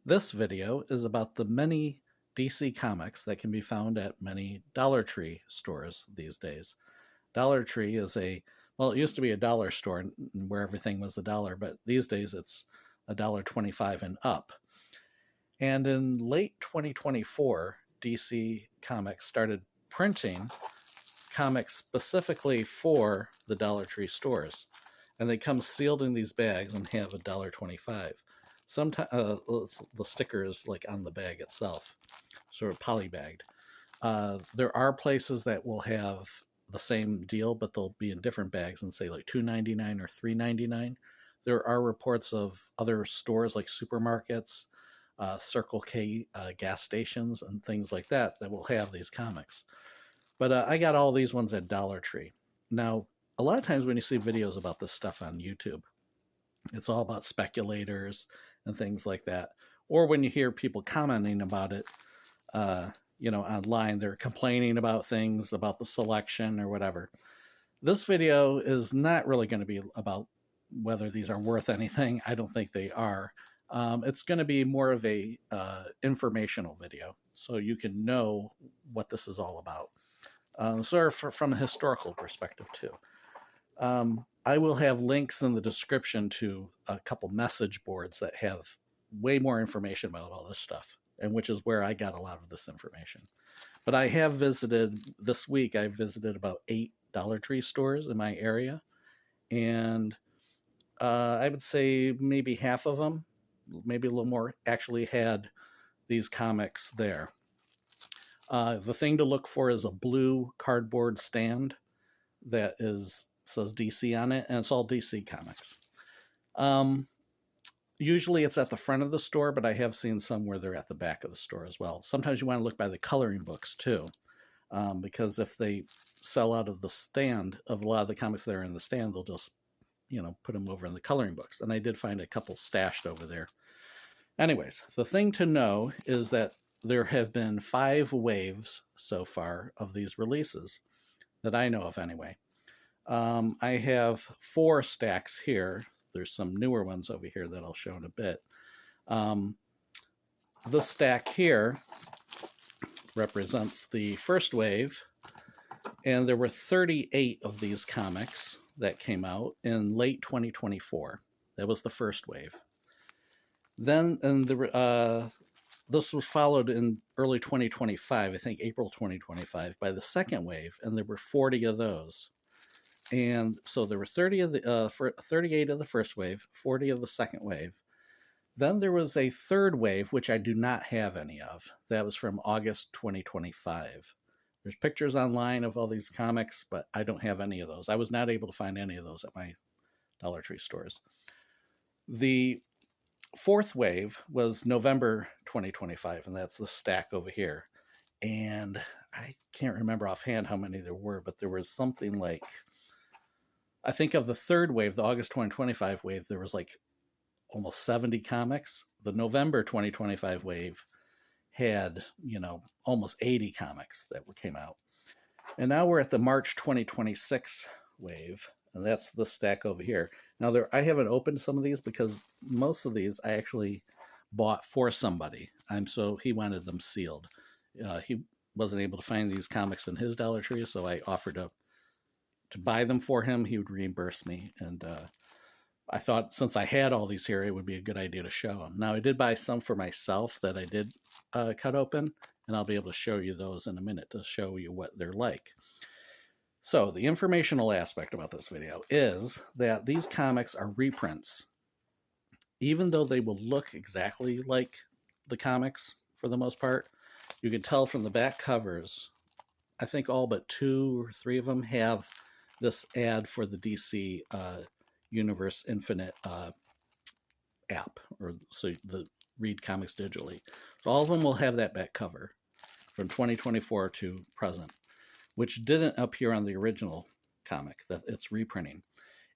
This video is about the many DC comics that can be found at many Dollar Tree stores these days. Dollar Tree is well, it used to be a dollar store where everything was a dollar, but these days it's $1.25 and up. And in late 2024, DC Comics started printing comics specifically for the Dollar Tree stores. And they come sealed in these bags and have $1.25. Sometimes the sticker is like on the bag itself, sort of polybagged. There are places that will have the same deal, but they'll be in different bags and say like $2.99 or $3.99. There are reports of other stores like supermarkets, Circle K gas stations, and things like that will have these comics. But I got all these ones at Dollar Tree. Now, a lot of times when you see videos about this stuff on YouTube, it's all about speculators and things like that. Or when you hear people commenting about it, online, they're complaining about things, about the selection or whatever. This video is not really going to be about whether these are worth anything. I don't think they are. It's going to be more of a informational video, so you can know what this is all about. From a historical perspective too. I will have links in the description to a couple message boards that have way more information about all this stuff, and which is where I got a lot of this information. But I have visited, this week, I visited about 8 Dollar Tree stores in my area, and I would say maybe half of them, maybe a little more, actually had these comics there. The thing to look for is a blue cardboard stand that says DC on it, and it's all DC comics. Usually it's at the front of the store, but I have seen some where they're at the back of the store as well. Sometimes you want to look by the coloring books too, because if they sell out of the stand, of a lot of the comics that are in the stand, they'll just, put them over in the coloring books. And I did find a couple stashed over there. Anyways, the thing to know is that there have been 5 waves so far of these releases that I know of anyway. I have 4 stacks here. There's some newer ones over here that I'll show in a bit. The stack here represents the first wave, and there were 38 of these comics that came out in late 2024. That was the first wave. Then, this was followed in early 2025, I think April 2025, by the second wave, and there were 40 of those. And so there were 38 of the first wave, 40 of the second wave. Then there was a third wave, which I do not have any of. That was from August 2025. There's pictures online of all these comics, but I don't have any of those. I was not able to find any of those at my Dollar Tree stores. The fourth wave was November 2025, and that's the stack over here. And I can't remember offhand how many there were, but there was something like, I think of the third wave, the August 2025 wave, there was like almost 70 comics. The November 2025 wave had, almost 80 comics that came out. And now we're at the March 2026 wave, and that's the stack over here. Now, I haven't opened some of these because most of these I actually bought for somebody. So he wanted them sealed. He wasn't able to find these comics in his Dollar Tree, so I offered to buy them for him. He would reimburse me, and I thought since I had all these here, it would be a good idea to show them. Now, I did buy some for myself that I did cut open, and I'll be able to show you those in a minute to show you what they're like. So the informational aspect about this video is that these comics are reprints. Even though they will look exactly like the comics for the most part, you can tell from the back covers, I think all but 2 or 3 of them have this ad for the DC Universe Infinite app, or so the read comics digitally. So all of them will have that back cover from 2024 to present, which didn't appear on the original comic that it's reprinting.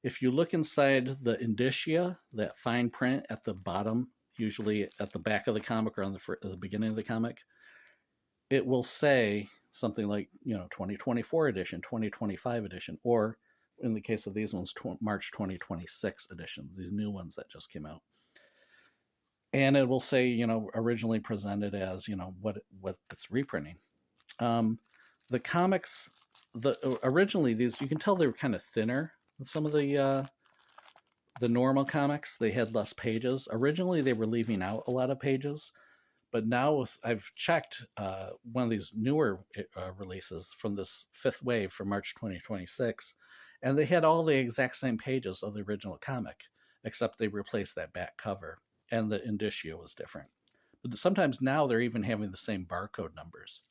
If you look inside the indicia, that fine print at the bottom, usually at the back of the comic or on the beginning of the comic, it will say something like, 2024 edition, 2025 edition, or in the case of these ones, March 2026 edition, these new ones that just came out. and it will say, you know, originally presented as, you know, what it's reprinting. The comics, originally these, you can tell they were kind of thinner than some of the normal comics. They had less pages. Originally, they were leaving out a lot of pages, but now I've checked one of these newer releases from this fifth wave from March 2026, and they had all the exact same pages of the original comic, except they replaced that back cover, and the indicia was different. But sometimes now they're even having the same barcode numbers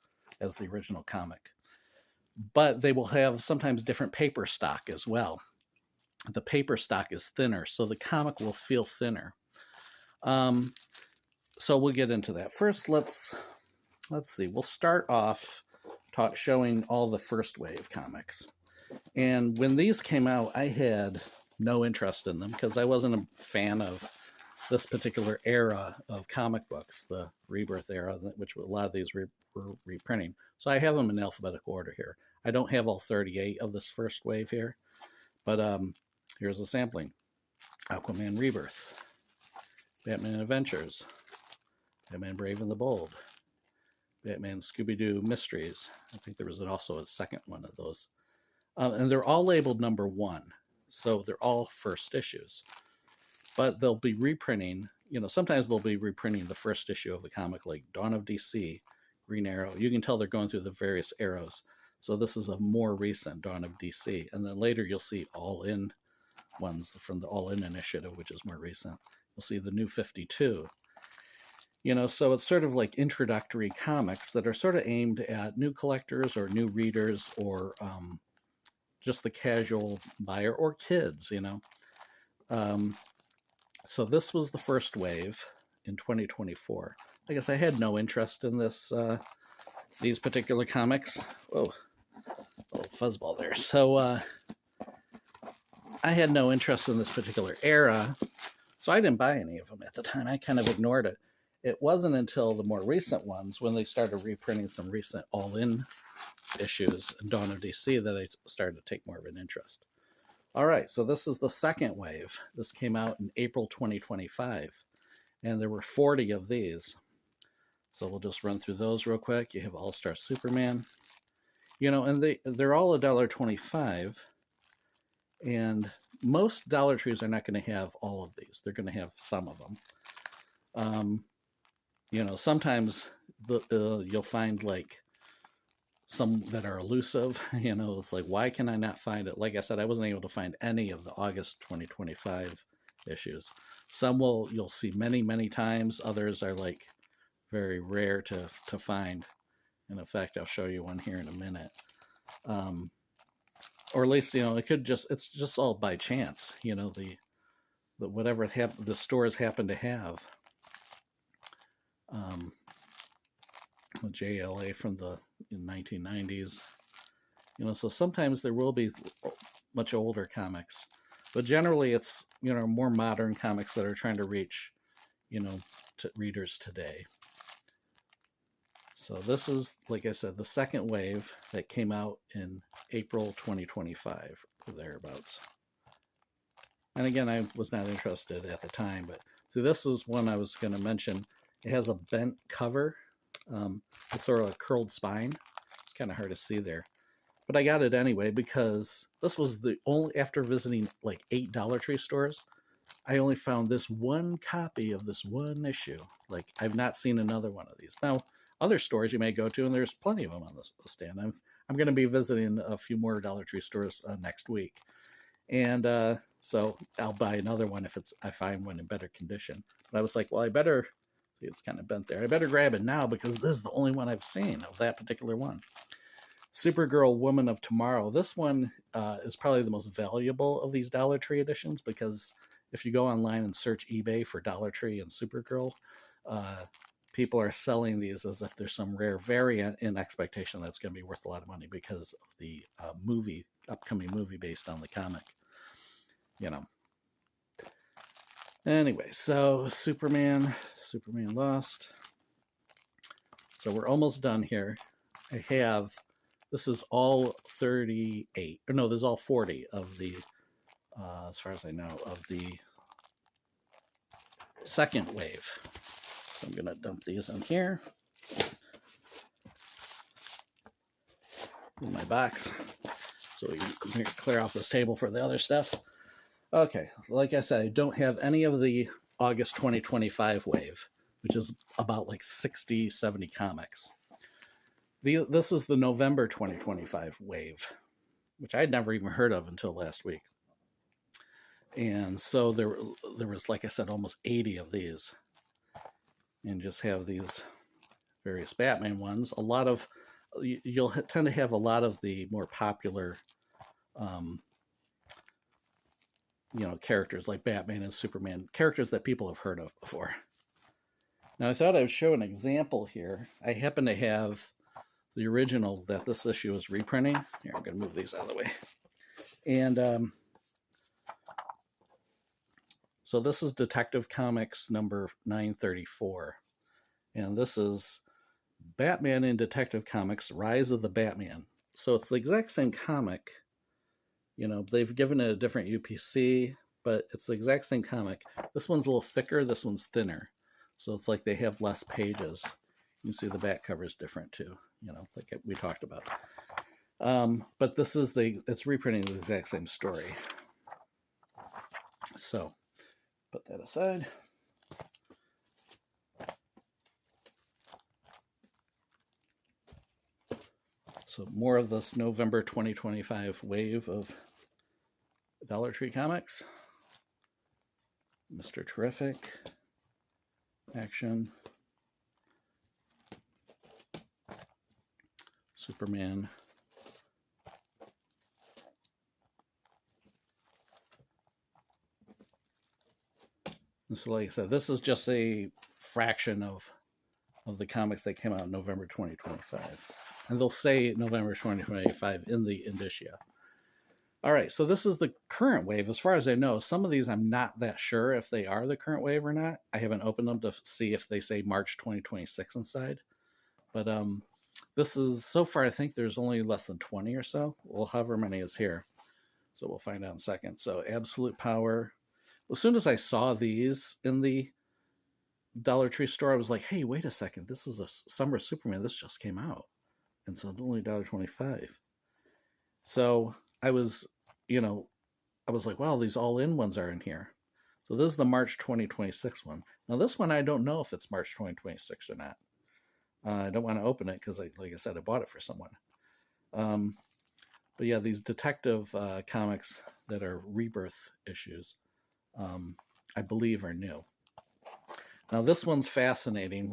as the original comic. But they will have sometimes different paper stock as well. The paper stock is thinner, so the comic will feel thinner. So we'll get into that. First, let's see. We'll start off showing all the first wave comics. And when these came out, I had no interest in them because I wasn't a fan of this particular era of comic books, the Rebirth era, which a lot of these were reprinting. So I have them in alphabetical order here. I don't have all 38 of this first wave here, but here's a sampling. Aquaman Rebirth, Batman Adventures, Batman Brave and the Bold, Batman Scooby-Doo Mysteries. I think there was also a second one of those. And they're all labeled number 1. So they're all first issues. But they'll be reprinting, you know, sometimes they'll be reprinting the first issue of the comic, like Dawn of DC, Green Arrow. You can tell they're going through the various arrows. So this is a more recent Dawn of DC. And then later you'll see All-In ones from the All-In initiative, which is more recent. You'll see the New 52. You know, so it's sort of like introductory comics that are sort of aimed at new collectors or new readers or just the casual buyer or kids, you know. So this was the first wave in 2024. I guess I had no interest in these particular comics. Whoa, a little fuzzball there. So I had no interest in this particular era, so I didn't buy any of them at the time. I kind of ignored it. It wasn't until the more recent ones, when they started reprinting some recent All-In issues in Dawn of DC, that I started to take more of an interest. All right, so this is the second wave. This came out in April 2025, and there were 40 of these. So we'll just run through those real quick. You have All-Star Superman. You know, and they're all $1.25, and most Dollar Trees are not going to have all of these. They're going to have some of them. You know, sometimes you'll find like some that are elusive. You know, it's like, why can I not find it? Like I said, I wasn't able to find any of the August 2025 issues. Some you'll see many, many times. Others are like very rare to find. And in fact, I'll show you one here in a minute. Or at least, you know, it's just all by chance. You know, the whatever the stores happen to have. The JLA from the 1990s, you know, so sometimes there will be much older comics, but generally it's, you know, more modern comics that are trying to reach, you know, to readers today. So this is, like I said, the second wave that came out in April 2025 or thereabouts. And again, I was not interested at the time, but see, this is one I was going to mention. It has a bent cover. It's sort of a curled spine. It's kind of hard to see there. But I got it anyway because this was the only, after visiting like 8 Dollar Tree stores, I only found this one copy of this one issue. Like, I've not seen another one of these. Now, other stores you may go to, and there's plenty of them on the stand. I'm going to be visiting a few more Dollar Tree stores next week. And so I'll buy another one if I find one in better condition. But I was like, well, I better... It's kind of bent there. I better grab it now because this is the only one I've seen of that particular one. Supergirl Woman of Tomorrow. This one is probably the most valuable of these Dollar Tree editions because if you go online and search eBay for Dollar Tree and Supergirl, people are selling these as if there's some rare variant in expectation that's going to be worth a lot of money because of the upcoming movie based on the comic. You know. Anyway, so Superman Lost. So we're almost done here. This is all 38, or no, there's all 40 of the, as far as I know, of the second wave. So I'm going to dump these in here. In my box. So we can clear off this table for the other stuff. Okay, like I said, I don't have any of the August 2025 wave, which is about like 60, 70 comics. This is the November 2025 wave, which I'd never even heard of until last week. And so there was, like I said, almost 80 of these. And just have these various Batman ones. A lot of, you'll tend to have a lot of the more popular characters like Batman and Superman, characters that people have heard of before. Now, I thought I would show an example here. I happen to have the original that this issue is reprinting. Here, I'm going to move these out of the way. And so this is Detective Comics number 934. And this is Batman in Detective Comics, Rise of the Batman. So it's the exact same comic. They've given it a different UPC, but it's the exact same comic. This one's a little thicker, this one's thinner. So it's like they have less pages. You can see the back cover is different too, like we talked about. But this is it's reprinting the exact same story. So put that aside. So more of this November 2025 wave of Dollar Tree Comics. Mr. Terrific. Action. Superman. And so like I said, this is just a fraction of the comics that came out in November 2025. And they'll say November 2025 in the indicia. All right, so this is the current wave. As far as I know, some of these I'm not that sure if they are the current wave or not. I haven't opened them to see if they say March 2026 inside. But this is, so far, I think there's only less than 20 or so. Well, however many is here. So we'll find out in a second. So Absolute Power. As soon as I saw these in the Dollar Tree store, I was like, hey, wait a second. This is a Summer Superman. This just came out. And so it's only $1.25. So I was like, wow, these all-in ones are in here. So this is the March 2026 one. Now this one, I don't know if it's March 2026 or not. I don't want to open it because, like I said, I bought it for someone. But yeah, these detective comics that are rebirth issues, I believe are new. Now this one's fascinating.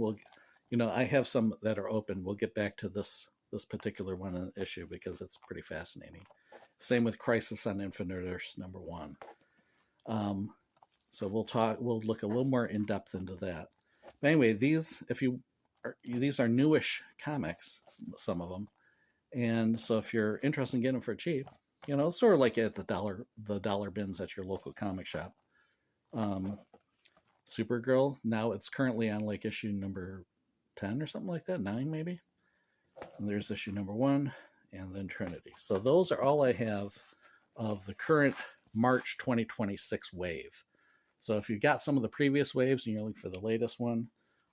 I have some that are open. We'll get back to this particular one in the issue because it's pretty fascinating. Same with Crisis on Infinite Earths number 1. So we'll look a little more in depth into that. But anyway, these are newish comics, some of them. And so if you're interested in getting them for cheap, it's sort of like at the dollar bins at your local comic shop. Supergirl, now it's currently on like issue number 10 or something like that, 9 maybe. And there's issue number 1, and then Trinity. So those are all I have of the current March 2026 wave. So if you got some of the previous waves and you're looking for the latest one,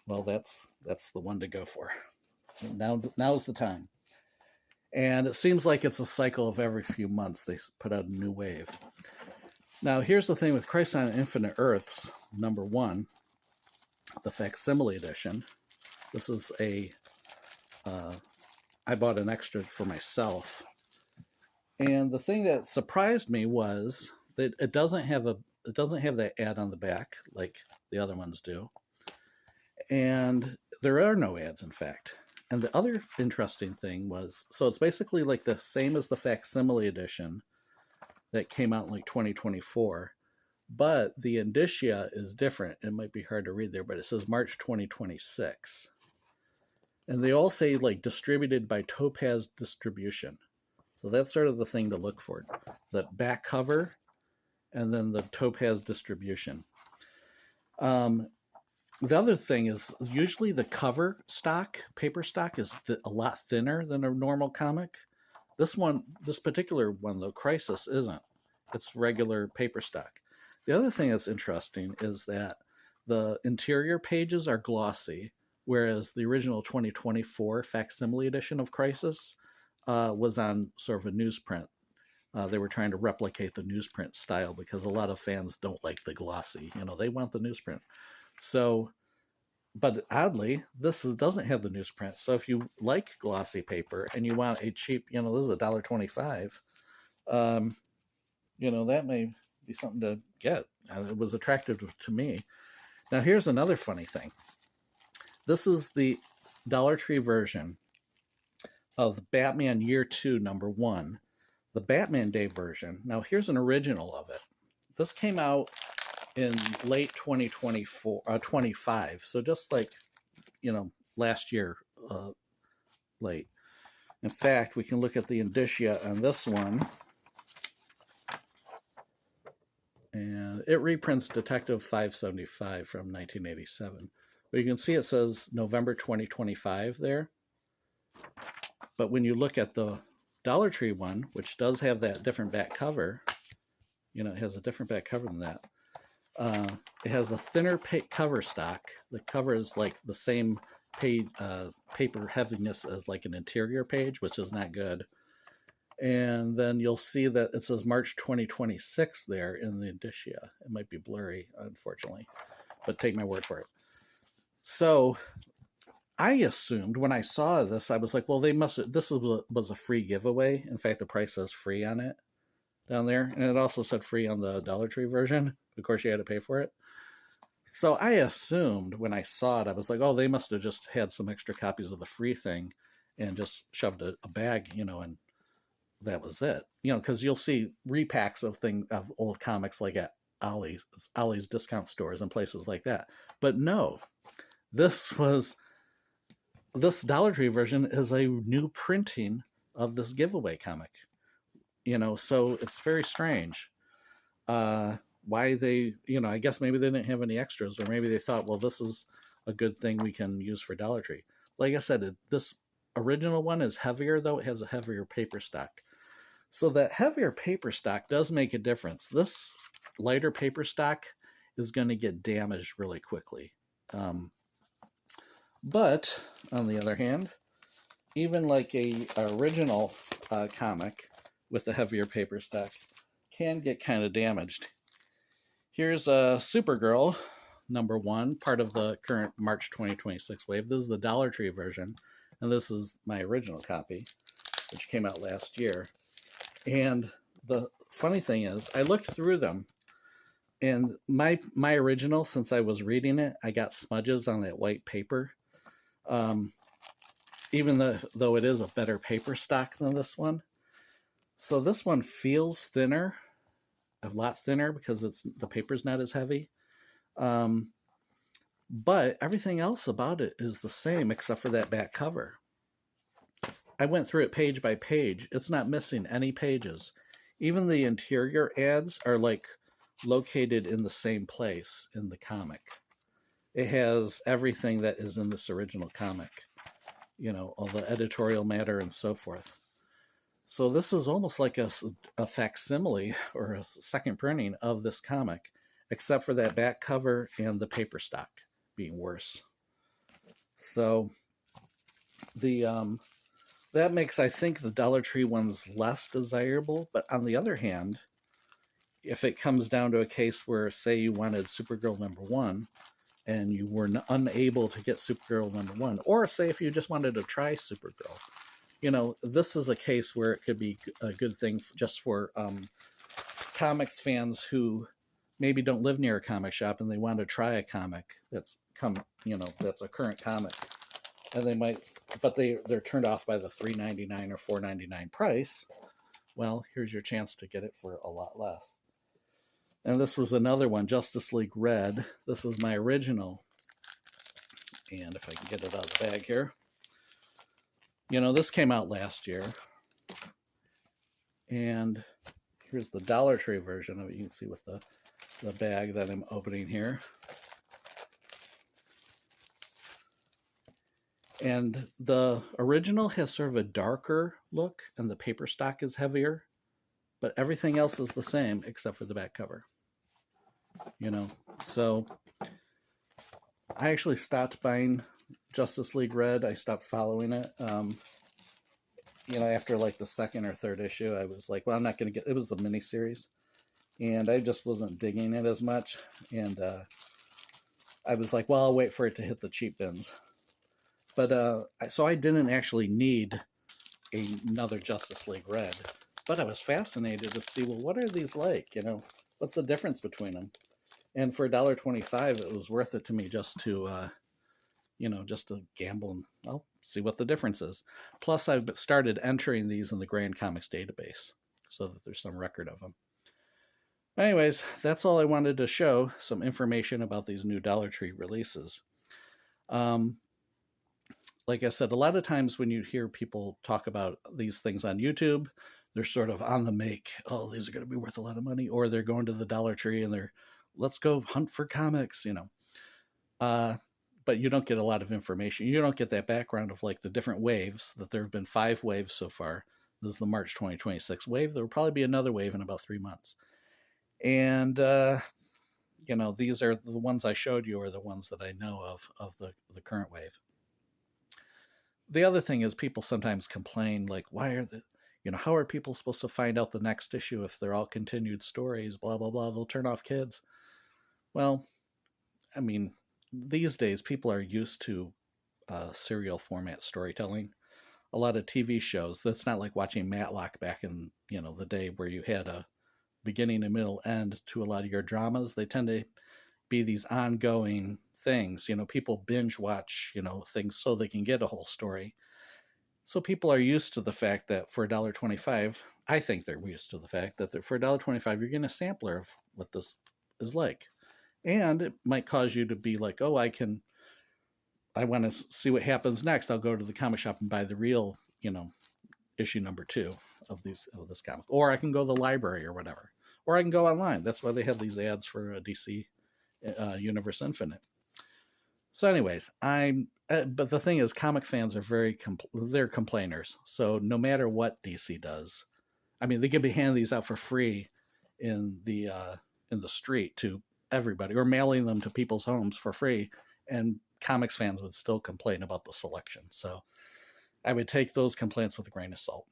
well, that's the one to go for. Now's the time. And it seems like it's a cycle of every few months they put out a new wave. Now, here's the thing with Crisis on Infinite Earths, number 1, the facsimile edition. This is I bought an extra for myself. And the thing that surprised me was that it doesn't have that ad on the back like the other ones do. And there are no ads, in fact. And the other interesting thing was, so it's basically like the same as the facsimile edition that came out in like 2024, but the indicia is different. It might be hard to read there, but it says March 2026. And they all say like distributed by Topaz Distribution. So that's sort of the thing to look for. The back cover and then the Topaz Distribution. The other thing is usually the cover stock, paper stock, is a lot thinner than a normal comic. This particular one, though, Crisis, isn't. It's regular paper stock. The other thing that's interesting is that the interior pages are glossy, whereas the original 2024 facsimile edition of Crisis was on sort of a newsprint. They were trying to replicate the newsprint style because a lot of fans don't like the glossy. They want the newsprint. So, but oddly, this doesn't have the newsprint. So if you like glossy paper and you want a cheap, this is $1.25, that may be something to get. It was attractive to me. Now, here's another funny thing. This is the Dollar Tree version of Batman Year 2, number 1. The Batman Day version. Now, here's an original of it. This came out in late 25, so just like, last year, late. In fact, we can look at the indicia on this one. And it reprints Detective 575 from 1987. But you can see it says November 2025 there. But when you look at the Dollar Tree one, which does have that different back cover, it has a different back cover than that. It has a thinner cover stock. The cover is like the same paper heaviness as like an interior page, which is not good. And then you'll see that it says March 2026 there in the indicia. It might be blurry, unfortunately, but take my word for it. So I assumed when I saw this, I was like, well, this was a free giveaway. In fact, the price says free on it down there. And it also said free on the Dollar Tree version. Of course, you had to pay for it. So I assumed when I saw it, I was like, oh, they must have just had some extra copies of the free thing and just shoved a bag, and that was it. Because you'll see repacks of old comics like at Ollie's discount stores and places like that. But no, this Dollar Tree version is a new printing of this giveaway comic. So it's very strange. Why they, I guess maybe they didn't have any extras, or maybe they thought, well, this is a good thing we can use for Dollar Tree. Like I said, this original one is heavier, though. It has a heavier paper stock. So that heavier paper stock does make a difference. This lighter paper stock is going to get damaged really quickly. But on the other hand, even like a original comic with the heavier paper stock can get kind of damaged. Here's a Supergirl number 1, part of the current March 2026 wave. This is the Dollar Tree version, and this is my original copy, which came out last year. And the funny thing is, I looked through them, and my original, since I was reading it, I got smudges on that white paper. Even though it is a better paper stock than this one. So this one feels thinner, a lot thinner, because the paper's not as heavy. But everything else about it is the same except for that back cover. I went through it page by page. It's not missing any pages. Even the interior ads are like located in the same place in the comic. It has everything that is in this original comic, all the editorial matter and so forth. So this is almost like a facsimile or a second printing of this comic, except for that back cover and the paper stock being worse. So that makes, I think, the Dollar Tree ones less desirable. But on the other hand, if it comes down to a case where, say, you wanted Supergirl number 1 and you were unable to get Supergirl number 1, or say if you just wanted to try Supergirl, this is a case where it could be a good thing just for comics fans who maybe don't live near a comic shop and they want to try a comic that's that's a current comic, and they might, but they're turned off by the $3.99 or $4.99 price. Well, here's your chance to get it for a lot less. And this was another one, Justice League Red. This is my original. And if I can get it out of the bag here. This came out last year. And here's the Dollar Tree version of it. You can see with the bag that I'm opening here. And the original has sort of a darker look, and the paper stock is heavier. But everything else is the same except for the back cover. So I actually stopped buying Justice League Red. I stopped following it. After like the second or third issue, I was like, well, I'm not going to get. It was a miniseries, and I just wasn't digging it as much. And I was like, well, I'll wait for it to hit the cheap bins. But so I didn't actually need another Justice League Red, but I was fascinated to see, well, what are these like? What's the difference between them? And for $1.25, it was worth it to me just to gamble and I'll see what the difference is. Plus, I've started entering these in the Grand Comics database so that there's some record of them. Anyways, that's all I wanted to show, some information about these new Dollar Tree releases. Like I said, a lot of times when you hear people talk about these things on YouTube, they're sort of on the make. Oh, these are going to be worth a lot of money. Or they're going to the Dollar Tree and let's go hunt for comics, But you don't get a lot of information. You don't get that background of like the different waves, that there have been 5 waves so far. This is the March 2026 wave. There will probably be another wave in about 3 months. And, these are the ones I showed you are the ones that I know of the current wave. The other thing is people sometimes complain, like, how are people supposed to find out the next issue if they're all continued stories, blah, blah, blah, they'll turn off kids. Well, I mean, these days people are used to serial format storytelling. A lot of TV shows, that's not like watching Matlock back in, the day where you had a beginning, a middle, end to a lot of your dramas. They tend to be these ongoing things. People binge watch, things so they can get a whole story. So people are used to the fact that for $1.25, I think they're used to the fact that for $1.25, you're getting a sampler of what this is like. And it might cause you to be like, oh, I want to see what happens next. I'll go to the comic shop and buy the real, issue number 2 of this comic. Or I can go to the library or whatever. Or I can go online. That's why they have these ads for DC Universe Infinite. So anyways, but the thing is, comic fans are they're complainers. So no matter what DC does, I mean, they could be handing these out for free in the street to everybody, or mailing them to people's homes for free, and comics fans would still complain about the selection. So I would take those complaints with a grain of salt.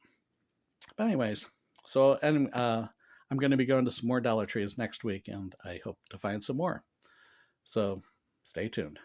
But anyways, I'm going to be going to some more Dollar Trees next week, and I hope to find some more. So stay tuned.